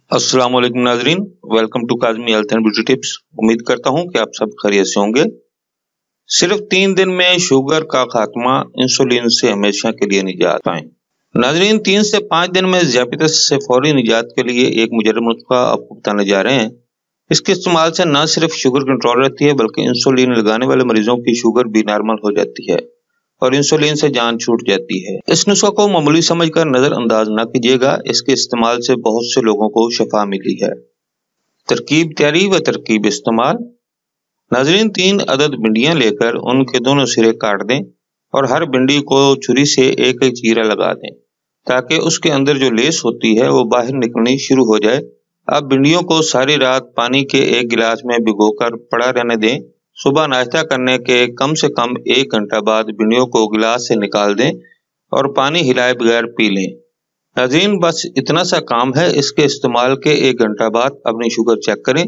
अस्सलाम वालेकुम नाजरीन, welcome to Kazmi health and beauty tips. उम्मीद करता हूं कि आप सब खैरियत से होंगे। सिर्फ 3 दिन में शुगर का खात्मा, इंसुलिन से हमेशा के लिए निजात पाएं। नाजरीन, 3 से 5 दिन में ज़ियाबतीस से फौरी निजात के लिए एक मुजर्रब नुस्खा आपको बताने जा रहे हैं। इसके इस्तेमाल से न सिर्फ शुगर कंट्रोल रहती है बल्कि इंसुलिन लगाने वाले मरीजों की शुगर भी नॉर्मल हो जाती है और इंसुलिन से जान छूट जाती है। इस नुस्खा को मामूली समझकर नजरअंदाज न कीजिएगा, इसके इस्तेमाल से बहुत से लोगों को शफा मिली है। तरकीब तैयारी व तरकीब इस्तेमाल। नाजरीन, 3 अदद भिंडियां लेकर उनके दोनों सिरे काट दें और हर भिंडी को छुरी से एक एक चीरा लगा दें ताकि उसके अंदर जो लेस होती है वो बाहर निकलनी शुरू हो जाए। अब भिंडियों को सारी रात पानी के 1 गिलास में भिगोकर पड़ा रहने दें। सुबह नाश्ता करने के कम से कम 1 घंटा बाद भिंडियों को गिलास से निकाल दें और पानी हिलाए बगैर पी लें। नाज़रीन, बस इतना सा काम है। इसके इस्तेमाल के 1 घंटा बाद अपनी शुगर चेक करें।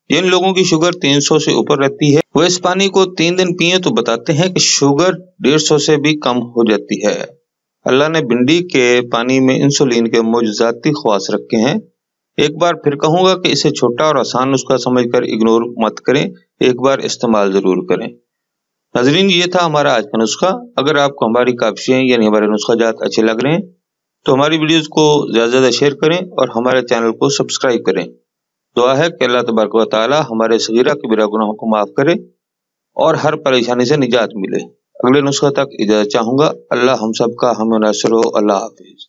जिन लोगों की शुगर 300 से ऊपर रहती है वो इस पानी को 3 दिन पिए तो बताते हैं कि शुगर 150 से भी कम हो जाती है। अल्लाह ने भिंडी के पानी में इंसुलिन के मुजज़ाती ख़वास रखे हैं। एक बार फिर कहूँगा कि इसे छोटा और आसान नुस्खा समझकर इग्नोर मत करें, एक बार इस्तेमाल जरूर करें। नाज़रीन, ये था हमारा आज का नुस्खा। अगर आपको हमारी काविशें यानी हमारे नुस्खा जात अच्छे लग रहे हैं तो हमारी वीडियोस को ज़्यादा से ज़्यादा शेयर करें और हमारे चैनल को सब्सक्राइब करें। दुआ है कि अल्लाह तबारक व तआला हमारे सगीरा कबीरा गुनाहों को माफ़ करे और हर परेशानी से निजात मिले। अगले नुस्खा तक इजाज़त चाहूँगा। अल्लाह हम सब का हम नासिर हो। अल्लाह हाफिज़।